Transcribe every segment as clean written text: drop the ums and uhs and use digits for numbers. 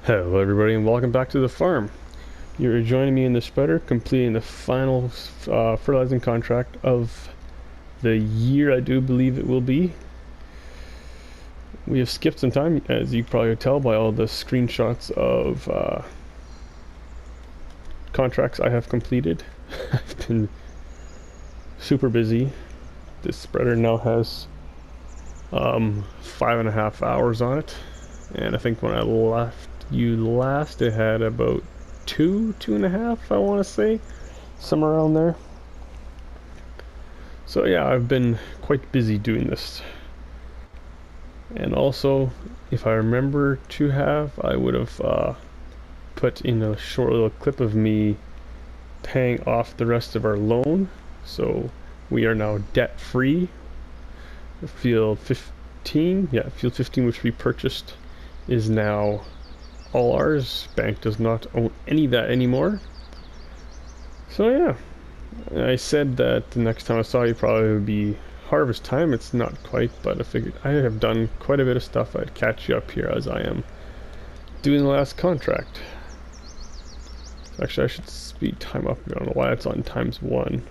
Hello everybody and welcome back to the farm. You're joining me in the spreader, completing the final fertilizing contract of the year, I do believe it will be. We have skipped some time, as you probably tell by all the screenshots of contracts I have completed. I've been super busy. This spreader now has 5.5 hours on it, and I think when I left you last it had about 2.5, I want to say, somewhere around there. So yeah, I've been quite busy doing this. And also, if I remember to have, I would have put in a short little clip of me paying off the rest of our loan. So we are now debt free. Field 15, yeah, field 15, which we purchased, is now all ours. Bank does not own any of that anymore. So yeah, I said that the next time I saw you probably would be harvest time. It's not quite, but I figured I have done quite a bit of stuff. I'd catch you up here as I am doing the last contract. Actually, I should speed time up. I don't know why it's on ×1.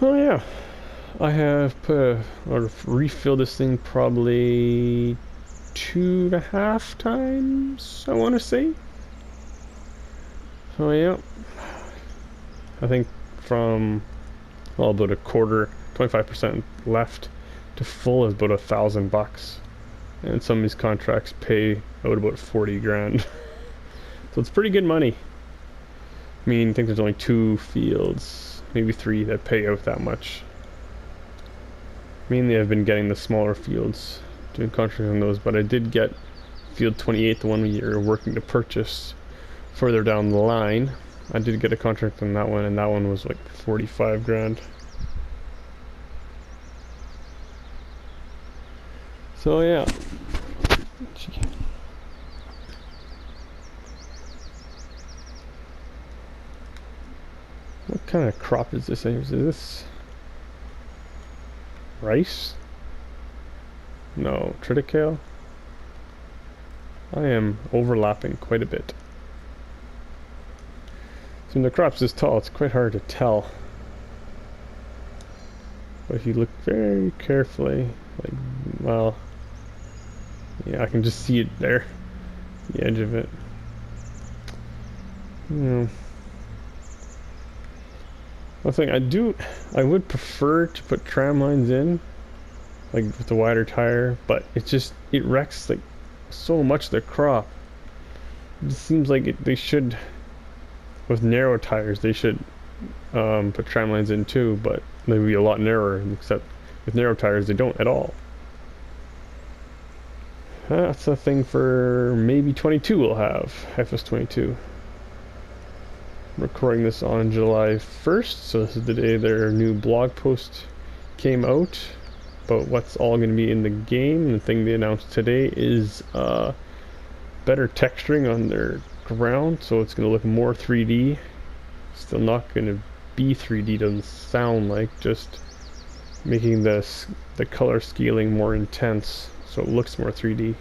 Oh yeah, I have refilled this thing probably 2.5 times, I want to say. Oh yeah, I think from, well, about a quarter, 25% left to full is about $1,000, and some of these contracts pay out about 40 grand. So it's pretty good money. I mean, I think there's only 2 fields, maybe 3, that pay out that much. Mainly I've been getting the smaller fields, doing contracts on those, but I did get field 28, the one we are working to purchase further down the line. I did get a contract on that one, and that one was like 45 grand. So yeah. What kind of crop is this? Is this rice? No, triticale? I am overlapping quite a bit. So when the crop's this tall, it's quite hard to tell. But if you look very carefully, like, well, yeah, I can just see it there, the edge of it. You know, one thing I would prefer to put tram lines in, like with the wider tire, but it wrecks like so much of the crop. It just seems like they should, with narrow tires, they should put tram lines in too, but they would be a lot narrower, except with narrow tires they don't at all. That's a thing for maybe 22 we'll have, FS22. I'm recording this on July 1st, so this is the day their new blog post came out about what's all going to be in the game. And the thing they announced today is better texturing on their ground, so it's going to look more 3D. Still not going to be 3D, doesn't sound like, just making the color scaling more intense so it looks more 3D.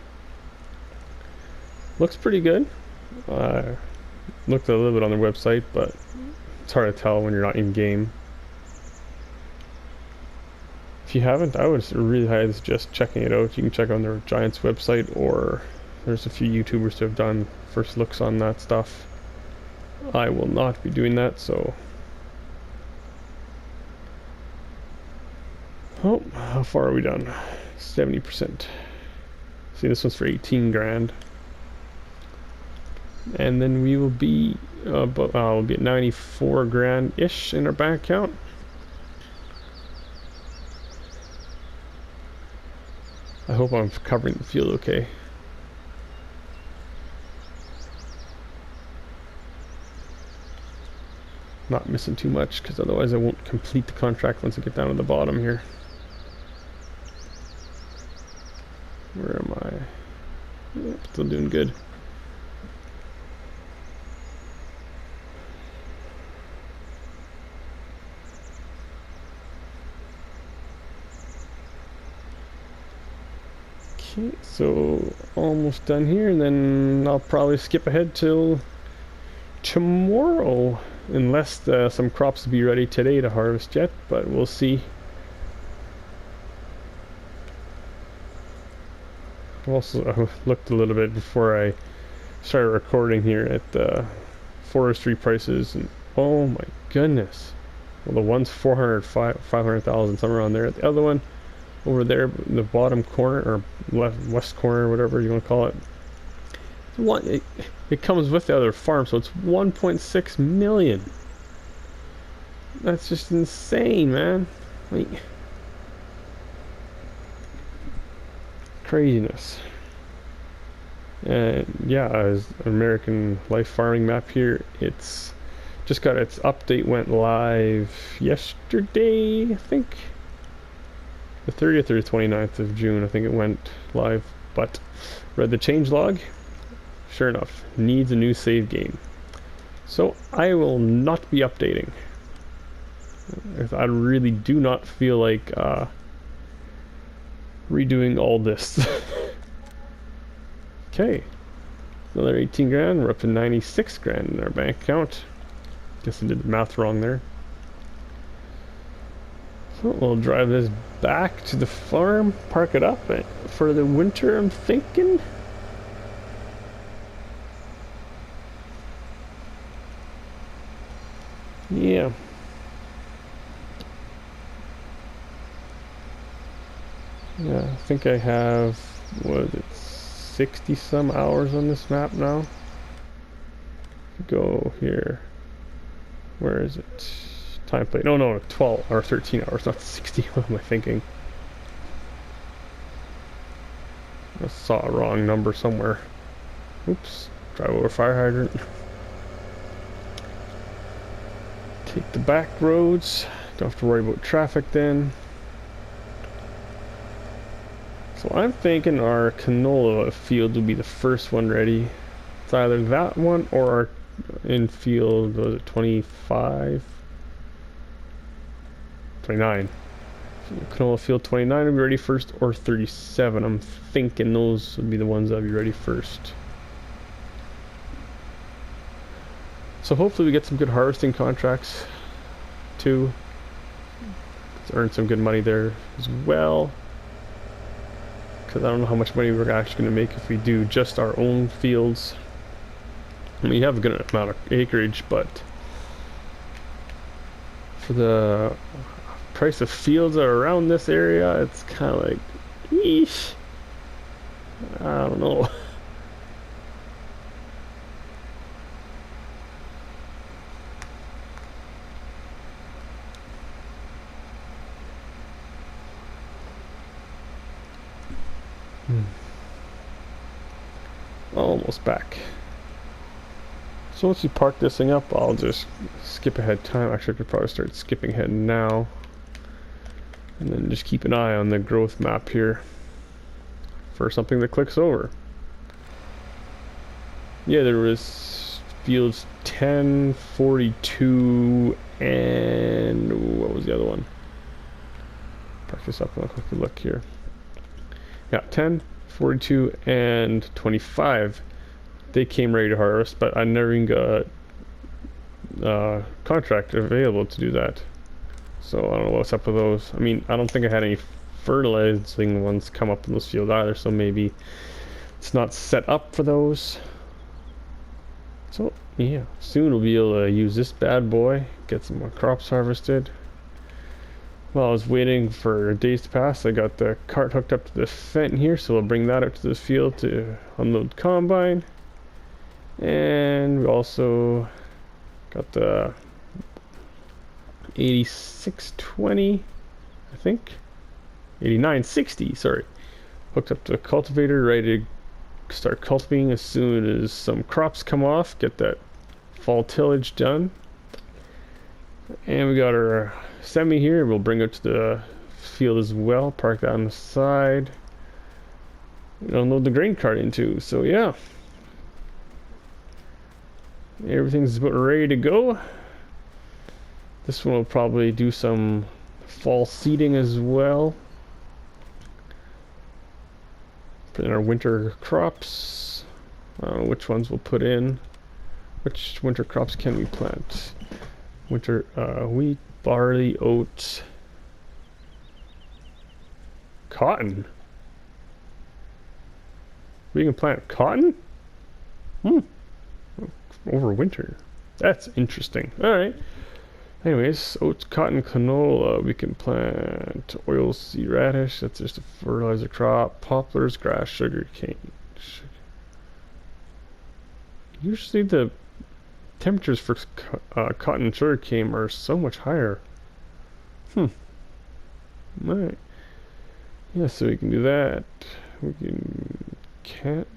Looks pretty good. Looked a little bit on their website, but it's hard to tell when you're not in game. If you haven't, I would really highly suggest checking it out. You can check on their Giants website, or there's a few YouTubers who have done first looks on that stuff. I will not be doing that, so. Oh, how far are we done? 70%. See, this one's for 18 grand. And then we will be we'll be at 94 grand ish in our bank account. I hope I'm covering the field okay. Not missing too much, because otherwise I won't complete the contract once I get down to the bottom here. Where am I? Yep, still doing good. Okay, so almost done here, and then I'll probably skip ahead till tomorrow, unless some crops will be ready today to harvest yet, but we'll see. Also, I looked a little bit before I started recording here at the forestry prices, and oh my goodness. Well, the one's 500,000, somewhere around there. The other one over there in the bottom corner, or west corner, whatever you want to call it, it comes with the other farm, so it's 1.6 million. That's just insane, man. Like, craziness. And yeah, as American Life Farming map here, it's just got its update, went live yesterday, I think. The 30th or 29th of June, I think it went live, but read the changelog. Sure enough, needs a new save game. So I will not be updating. I really do not feel like redoing all this. Okay, another 18 grand. We're up to 96 grand in our bank account. Guess I did the math wrong there. So we'll drive this back to the farm, park it up for the winter, I'm thinking. Yeah. Yeah, I think I have, what is it, 60 some hours on this map now. Go here. Where is it? Time plate. No, 12 or 13 hours, not 60. What am I thinking? I saw a wrong number somewhere. Oops. Drive over fire hydrant. Take the back roads. Don't have to worry about traffic then. So I'm thinking our canola field will be the first one ready. It's either that one or our in-field, was it 25? 29. Canola field 29 will be ready first, or 37. I'm thinking those would be the ones that'll be ready first. So hopefully we get some good harvesting contracts too. Let's earn some good money there as well. Because I don't know how much money we're actually going to make if we do just our own fields. I mean, you have a good amount of acreage, but for the price of fields that are around this area, it's kind of like, yeesh. I don't know. Almost back. So once you park this thing up, I'll just skip ahead time. Actually, I could probably start skipping ahead now. And then just keep an eye on the growth map here for something that clicks over. Yeah, there was fields 10, 42, and what was the other one? Park this up and I'll quickly look here. Yeah, 10, 42, and 25. They came ready to harvest, but I never even got contract available to do that. So I don't know what's up with those. I mean, I don't think I had any fertilizing ones come up in this field either, so maybe it's not set up for those. So yeah, soon we'll be able to use this bad boy, get some more crops harvested. While I was waiting for days to pass, I got the cart hooked up to the fence here, so we'll bring that out to this field to unload combine. And we also got the 8620, I think, 8960, sorry, hooked up to a cultivator, ready to start cultivating as soon as some crops come off, get that fall tillage done. And we got our semi here, we'll bring it to the field as well, park that on the side, and unload the grain cart into. So yeah, everything's about ready to go. This one will probably do some fall seeding as well. put in our winter crops. Which ones we'll put in. Which winter crops can we plant? Winter wheat, barley, oats, cotton. We can plant cotton? Over winter. That's interesting. Alright. Anyways, oats, cotton, canola. We can plant oilseed radish. That's just a fertilizer crop. Poplars, grass, sugar cane. Usually the temperatures for cotton and sugar cane are so much higher. Alright. Yeah, so we can do that. We can't.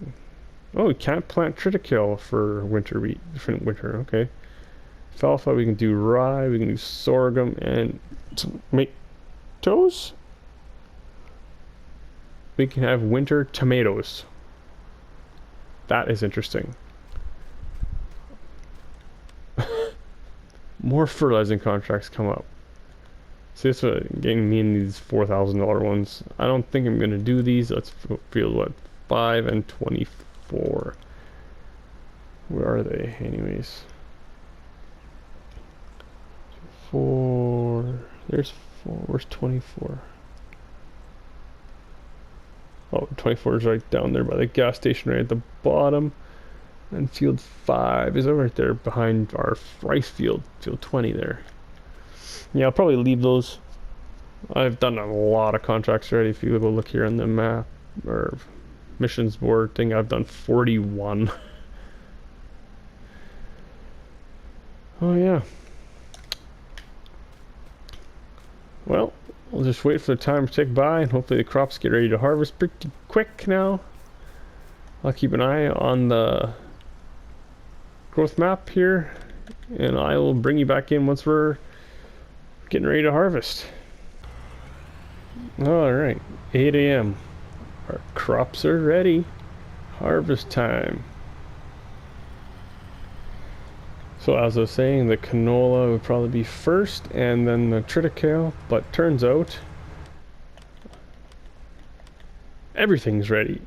Oh, we can't plant triticale for winter wheat. Different winter, okay. Alfalfa, we can do rye, we can do sorghum, and tomatoes? We can have winter tomatoes. That is interesting. More fertilizing contracts come up. See, that's what getting me in these $4,000 ones. I don't think I'm gonna do these. Let's field what? 5 and 24. Where are they, anyways? 4. There's 4. Where's 24? Oh, 24 is right down there by the gas station, right at the bottom. And field 5 is over right there behind our rice field. Field 20 there. Yeah, I'll probably leave those. I've done a lot of contracts already. If you go look here on the map or missions board thing, I've done 41. Oh yeah. Well, we'll just wait for the time to tick by and hopefully the crops get ready to harvest pretty quick now. I'll keep an eye on the growth map here and I will bring you back in once we're getting ready to harvest. Alright, 8 a.m. Our crops are ready. Harvest time. So as I was saying, the canola would probably be first and then the triticale, but turns out everything's ready.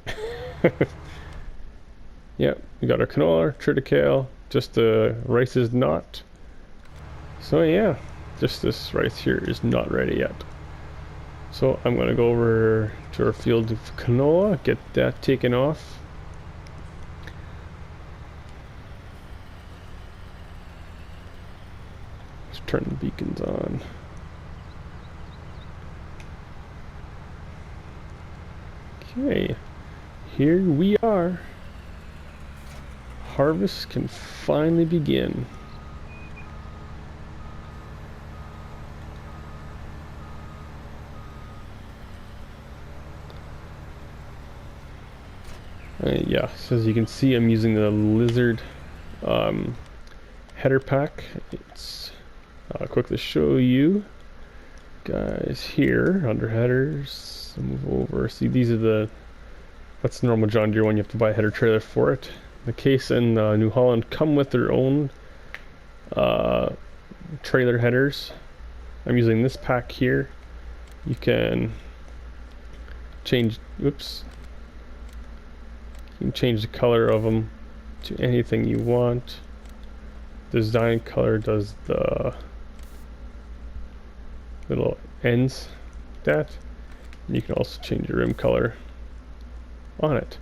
Yep, we got our canola, triticale, just the rice is not. So yeah, just this rice here is not ready yet. So I'm going to go over to our field of canola, get that taken off. Let's turn the beacons on. Okay, here we are. Harvest can finally begin. Yeah, so as you can see, I'm using the lizard header pack. It's quickly show you guys here under headers. I'll move over. See, these are that's the normal John Deere one. You have to buy a header trailer for it. The Case and New Holland come with their own trailer headers. I'm using this pack here. You can change. Oops. You can change the color of them to anything you want. Design color does the little ends that. You can also change your rim color on it.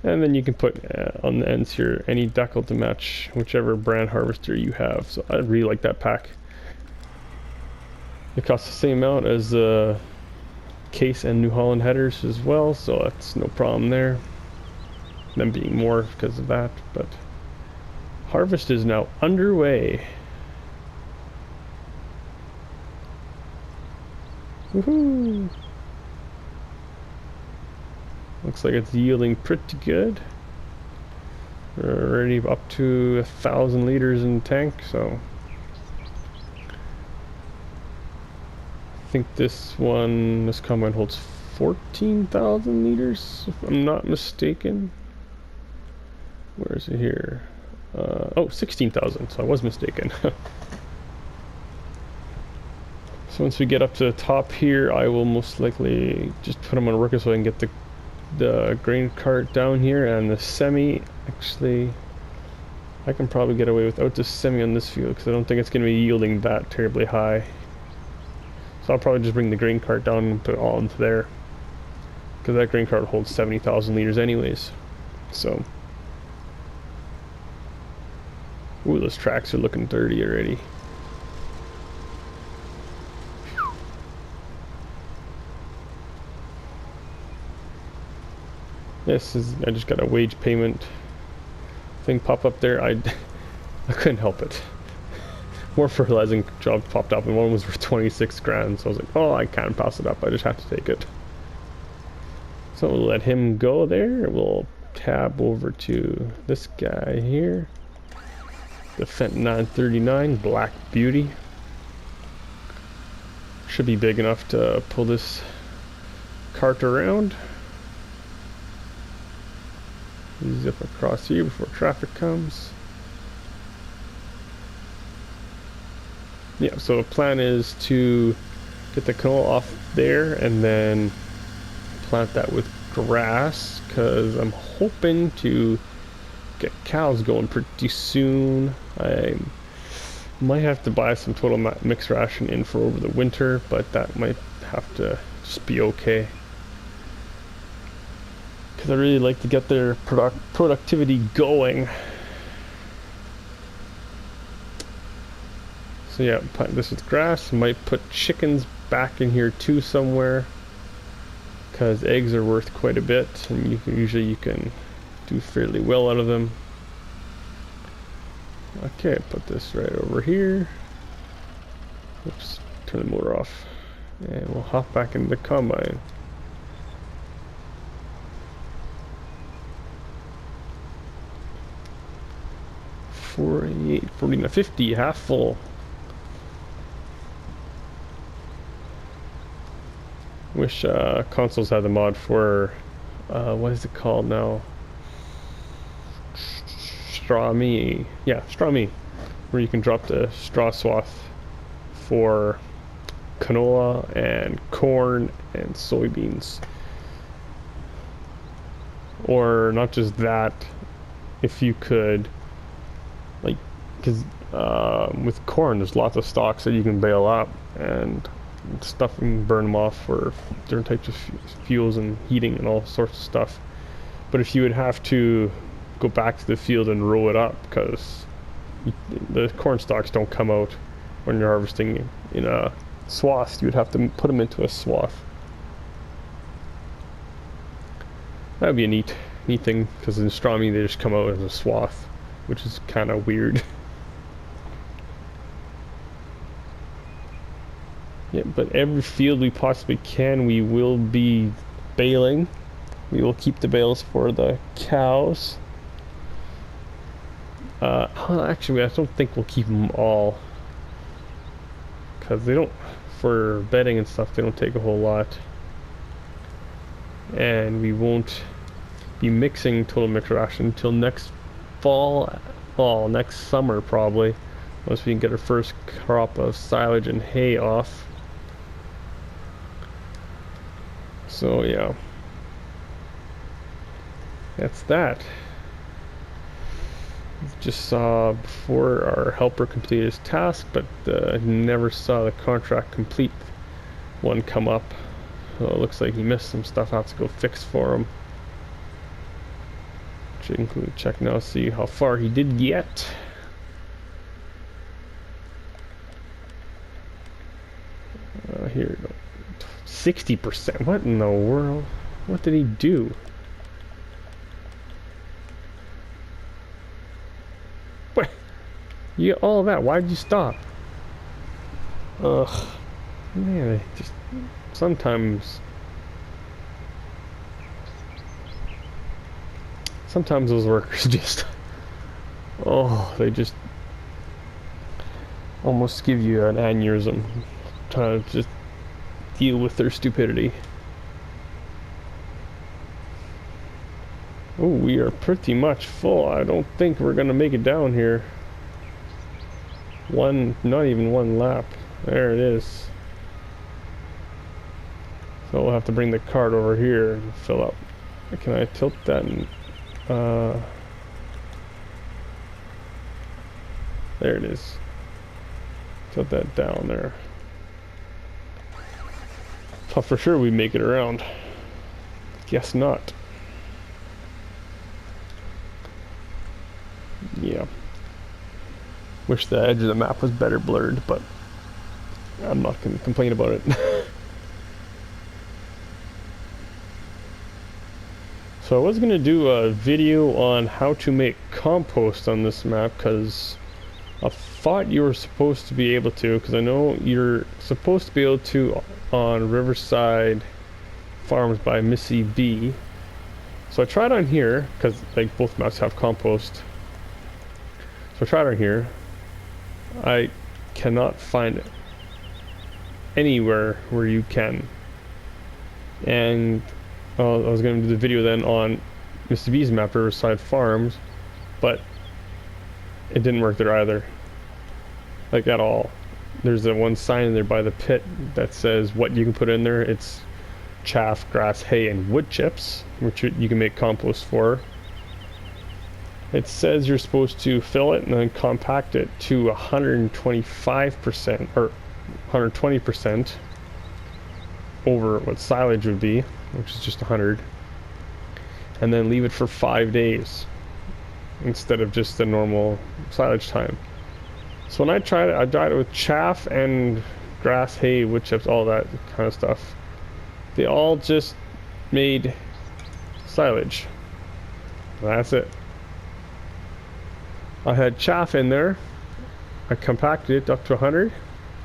And then you can put on the ends here any decal to match whichever brand harvester you have. So I really like that pack. It costs the same amount as the Case and New Holland headers as well, so that's no problem there. Them being more because of that, but harvest is now underway. Woohoo! Looks like it's yielding pretty good. We're already up to 1,000 liters in the tank, so I think this combine holds 14,000 liters, if I'm not mistaken. Where is it here? Oh, 16,000, so I was mistaken. So once we get up to the top here, I will most likely just put them on a worker so I can get the the grain cart down here and the semi. Actually, I can probably get away without the semi on this field because I don't think it's going to be yielding that terribly high. So I'll probably just bring the grain cart down and put it all into there, because that grain cart holds 70,000 liters anyways. So, ooh, those tracks are looking dirty already. This is, I just got a wage payment thing pop up there. I couldn't help it. More fertilizing jobs popped up, and one was for 26 grand. So I was like, oh, I can't pass it up. I just have to take it. So we'll let him go there. We'll tab over to this guy here. The Fendt 939 Black Beauty. Should be big enough to pull this cart around. Zip across here before traffic comes. Yeah, so the plan is to get the canola off there and then plant that with grass, because I'm hoping to get cows going pretty soon. I might have to buy some total mixed ration in for over the winter, but that might have to just be okay, because I really like to get their productivity going. So yeah, plant this with grass. Might put chickens back in here too somewhere, because eggs are worth quite a bit, and you can do fairly well out of them. Okay, put this right over here. Oops, turn the motor off, and we'll hop back into the combine. $48, $49, $50, half full. Wish consoles had the mod for what is it called now? Straw me. Yeah, straw me, where you can drop the straw swath for canola and corn and soybeans. Or not just that, if you could, like, because with corn there's lots of stalks that you can bale up and stuff, and burn them off for different types of fuels and heating and all sorts of stuff. But if you would have to go back to the field and roll it up, because the corn stalks don't come out when you're harvesting in a swath, you would have to put them into a swath. That would be a neat thing, because in straw meat they just come out as a swath, which is kind of weird. Yeah, but every field we possibly can, we will be baling. We will keep the bales for the cows. Actually, I don't think we'll keep them all, because they don't, for bedding and stuff, they don't take a whole lot. And we won't be mixing total mixed ration until next next summer probably, once we can get our first crop of silage and hay off. So yeah, that's that. Just saw before our helper completed his task, but never saw the contract complete one come up. So it looks like he missed some stuff. I have to go fix for him. Should include check now, see how far he did get. Here we go. 60%. What in the world? What did he do? What? You get all that? Why did you stop? Ugh. Man, just sometimes those workers just, oh, they just almost give you an aneurysm trying to just deal with their stupidity. Oh, we are pretty much full. I don't think we're gonna make it down here. Not even one lap. There it is. So we'll have to bring the cart over here and fill up. Can I tilt that? There it is. Tilt that down there. Thought for sure we'd make it around. Guess not. Yeah. Wish the edge of the map was better blurred, but I'm not gonna complain about it. So I was gonna do a video on how to make compost on this map, because I thought you were supposed to be able to, because I know you're supposed to be able to on Riverside Farms by Missy B. So I tried on here, because like both maps have compost. So I tried on here. I cannot find it anywhere where you can. And I was going to do the video then on Mr. B's map, Riverside Farms, but it didn't work there either. Like at all. There's that one sign in there by the pit that says what you can put in there. It's chaff, grass, hay, and wood chips, which you can make compost for. It says you're supposed to fill it and then compact it to 125% or 120% over what silage would be, which is just 100, and then leave it for 5 days instead of just the normal silage time. So when I tried it with chaff and grass, hay, wood chips, all that kind of stuff. They all just made silage. That's it. I had chaff in there. I compacted it up to 100,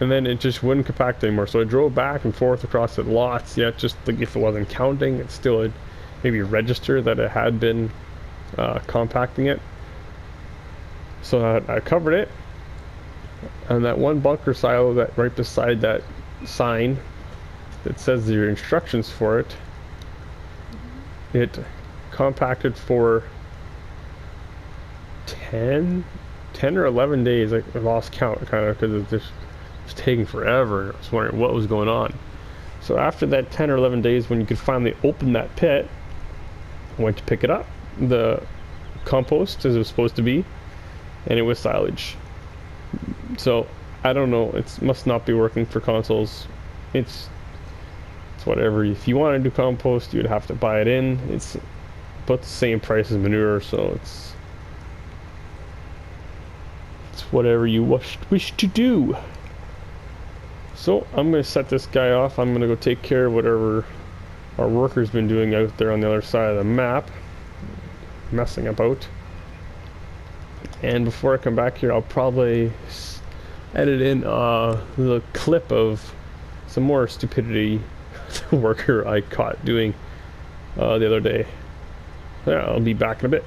and then it just wouldn't compact anymore. So I drove back and forth across it lots. Yeah, just like if it wasn't counting, it still would maybe register that it had been compacting it. So I covered it, and that one bunker silo that right beside that sign that says your instructions for it, it compacted for 10 or 11 days. Like I lost count kind of, because it was taking forever. I was wondering what was going on. So after that 10 or 11 days, when you could finally open that pit, I went to pick it up, the compost as it was supposed to be, and it was silage. So I don't know, it must not be working for consoles. It's whatever. If you want to do compost, you'd have to buy it in. It's about the same price as manure, so it's whatever you wish to do. So I'm going to set this guy off. I'm going to go take care of whatever our worker's been doing out there on the other side of the map, messing about. And before I come back here, I'll probably edit in a little clip of some more stupidity the worker I caught doing the other day. Yeah, I'll be back in a bit.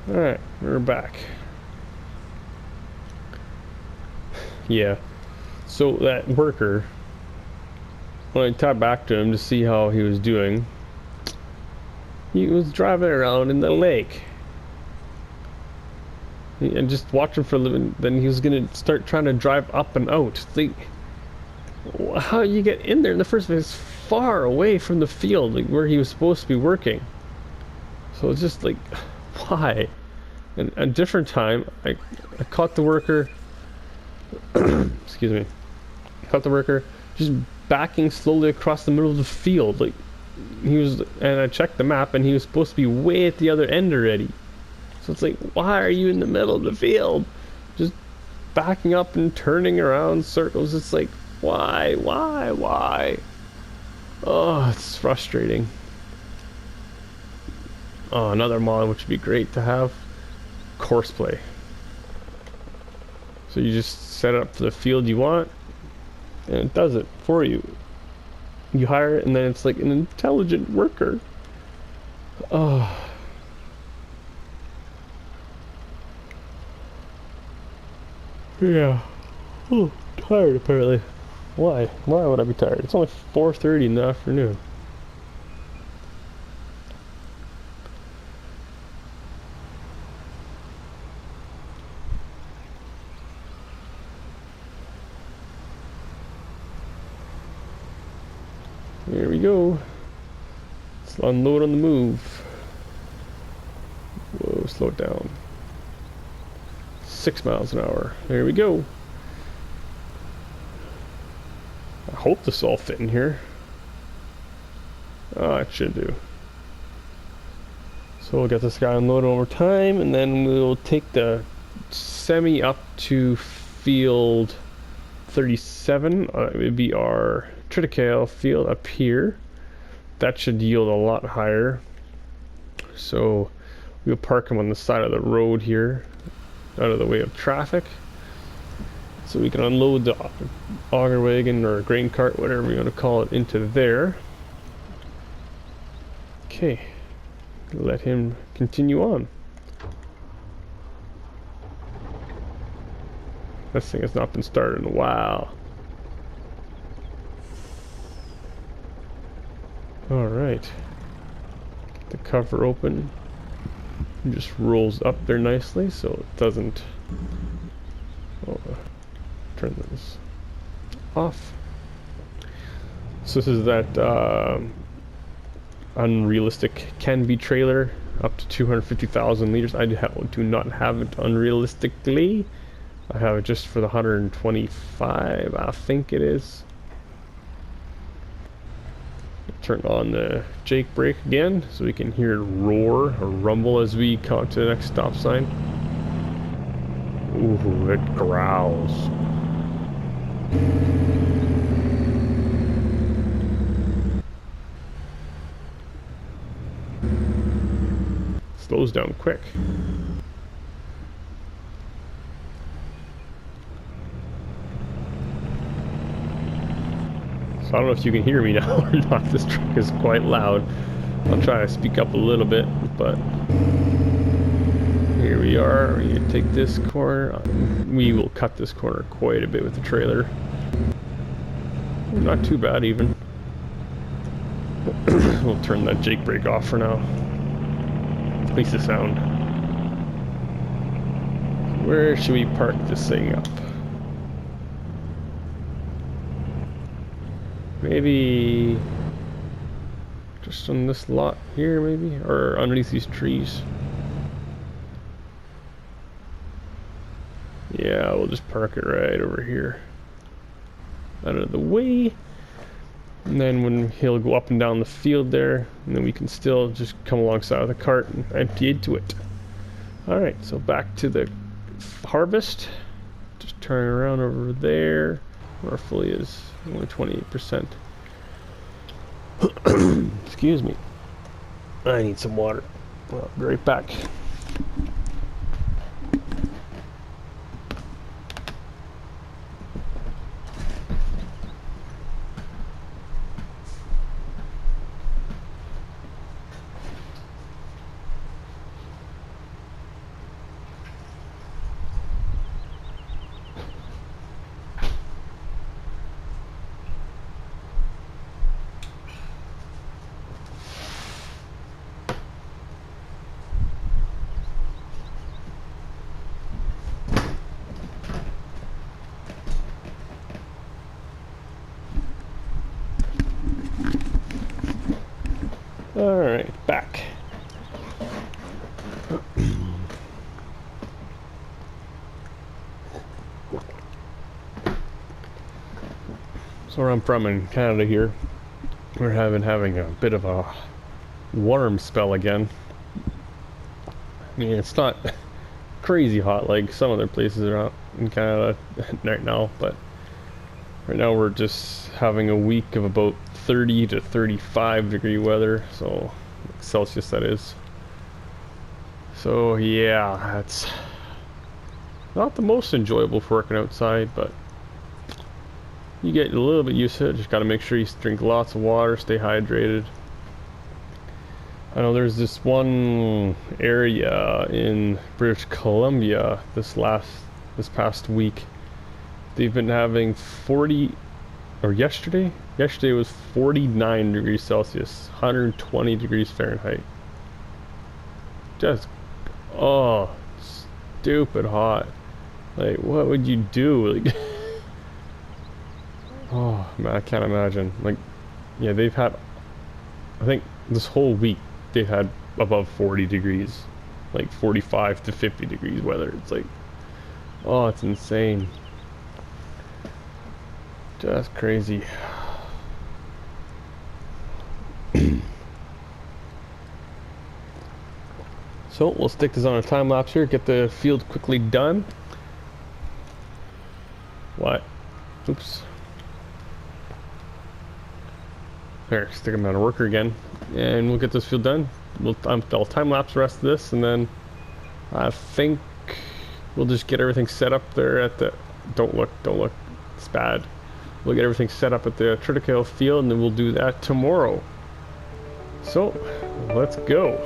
Alright, we're back. Yeah, so that worker, when I tapped back to him to see how he was doing, He was driving around in the lake. And just watching for a living, then he was gonna start trying to drive up and out. Like, how you get in there in the first place? Far away from the field, like where he was supposed to be working. So it's just like, why? And a different time, I caught the worker. Excuse me. Caught the worker just backing slowly across the middle of the field. Like he was, and I checked the map, and he was supposed to be way at the other end already. So it's like, why are you in the middle of the field? Just backing up and turning around circles. It's like, why? Oh, it's frustrating. Oh, another mod which would be great to have, course play. So you just set it up for the field you want, and it does it for you. You hire it, and then it's like an intelligent worker. Oh. Yeah. Oh, tired apparently. Why? Why would I be tired? It's only 4:30 in the afternoon. Here we go. Let's unload on the move. Whoa, slow it down. 6 miles an hour. There we go. I hope this will all fit in here. Oh, it should do. So we'll get this guy unloaded over time, and then we'll take the semi up to field 37. It would be our triticale field up here. That should yield a lot higher. So we'll park him on the side of the road here, out of the way of traffic, so we can unload the auger wagon or grain cart, whatever you want to call it, into there. Okay, let him continue on. This thing has not been started in a while. Alright, get the cover open. It just rolls up there nicely so it doesn't. Oh, turn this off. So this is that unrealistic can-be trailer, up to 250,000 liters. I do not have it unrealistically. I have it just for the 125, I think it is. Turn on the Jake brake again so we can hear it roar or rumble as we come to the next stop sign. Ooh, it growls. Slows down quick. So I don't know if you can hear me now or not. This truck is quite loud. I'll try to speak up a little bit, but here we are. We're gonna take this corner. We will cut this corner quite a bit with the trailer. Not too bad even. We'll turn that Jake brake off for now. At least the sound. Where should we park this thing up? Maybe just on this lot here, maybe, or underneath these trees. Yeah, we'll just park it right over here, out of the way. And then when he'll go up and down the field there, and then we can still just come alongside of the cart and empty into it. All right, so back to the harvest. Just turn around over there. Our fully is only 28%. Excuse me. I need some water. Well, I'll be right back. Alright, back. So where I'm from in Canada here, we're having a bit of a warm spell again. I mean, it's not crazy hot like some other places around in Canada right now, but right now we're just having a week of about 30 to 35 degree weather, so Celsius that is. So yeah, it's not the most enjoyable for working outside, but you get a little bit used to it. Just got to make sure you drink lots of water, stay hydrated. I know there's this one area in British Columbia this past week. They've been having 40, or yesterday it was 49 degrees Celsius, 120 degrees Fahrenheit. Just, oh, stupid hot. Like, what would you do? Like, oh man, I can't imagine. Like, yeah, they've had, I think this whole week they've had above 40 degrees, like 45 to 50 degrees weather. It's like, oh, it's insane. Just crazy. So we'll stick this on a time lapse here, get the field quickly done. What? Oops. There, stick them on a worker again, and we'll get this field done. I'll time lapse the rest of this, and then I think we'll just get everything set up there at the. Don't look, it's bad. We'll get everything set up at the triticale field, and then we'll do that tomorrow. So, let's go.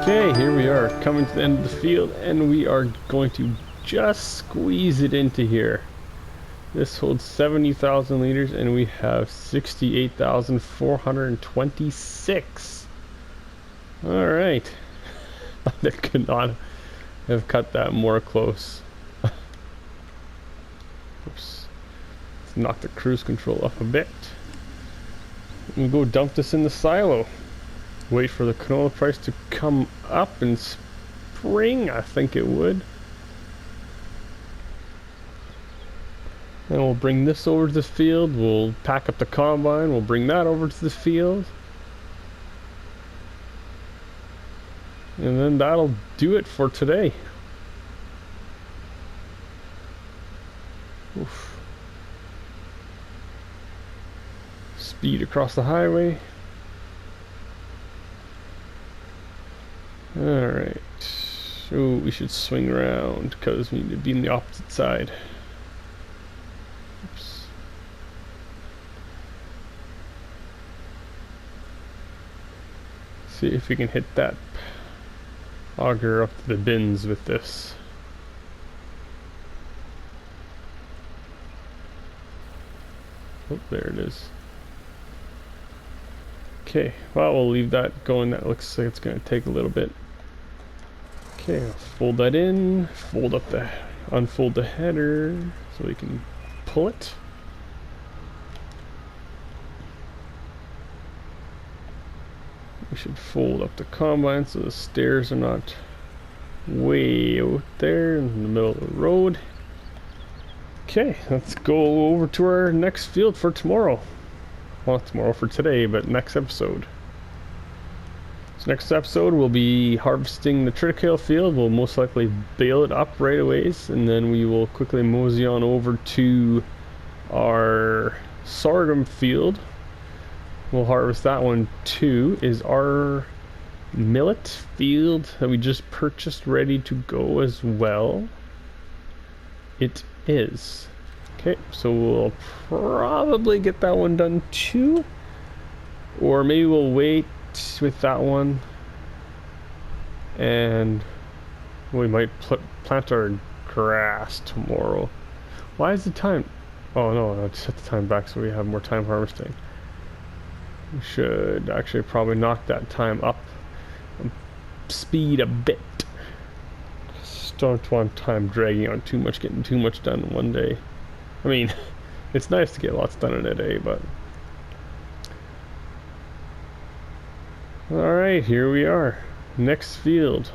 Okay, here we are coming to the end of the field, and we are going to just squeeze it into here. This holds 70,000 liters, and we have 68,426. All right. I could not have cut that more close. Oops. Let's knock the cruise control up a bit. We'll go dump this in the silo. Wait for the canola price to come up in spring, I think it would. And we'll bring this over to the field. We'll pack up the combine. We'll bring that over to the field. And then that'll do it for today. Oof. Speed across the highway. Alright. Oh, we should swing around because we need to be on the opposite side. Oops. See if we can hit that auger up to the bins with this. Oh, there it is. Okay, well, we'll leave that going. That looks like it's going to take a little bit. Okay, I'll fold that in, fold up the unfold the header so we can pull it. We should fold up the combine so the stairs are not way out there in the middle of the road. Okay, let's go over to our next field for tomorrow. Well, not tomorrow, for today, but next episode. So next episode we'll be harvesting the triticale field. We'll most likely bale it up right away, and then we will quickly mosey on over to our sorghum field. We'll harvest that one too. Is our millet field that we just purchased ready to go as well? It is. Okay, so we'll probably get that one done too, or maybe we'll wait with that one and we might plant our grass tomorrow. Why is the time? Oh no, I'll set the time back so we have more time harvesting. We should actually probably knock that time up and speed a bit. Just don't want time dragging on too much, getting too much done in one day. I mean, it's nice to get lots done in a day, but... Alright, here we are. Next field.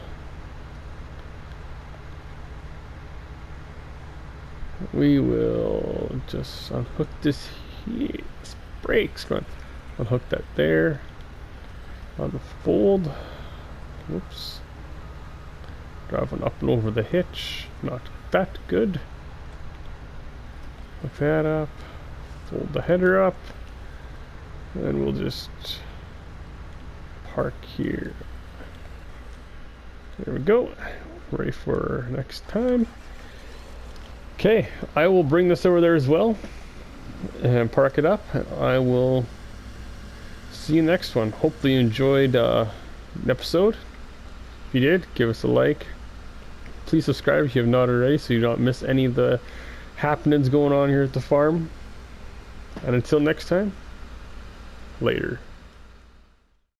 We will just unhook this here. This brakes. Come on. Unhook that there. Unfold. Whoops. Driving up and over the hitch. Not that good. Hook that up. Fold the header up. And we'll just park here. There we go. Ready for next time. Okay, I will bring this over there as well and park it up. I will see you next one. Hopefully you enjoyed the episode. If you did, give us a like. Please subscribe if you have not already so you don't miss any of the happenings going on here at the farm. And until next time, later.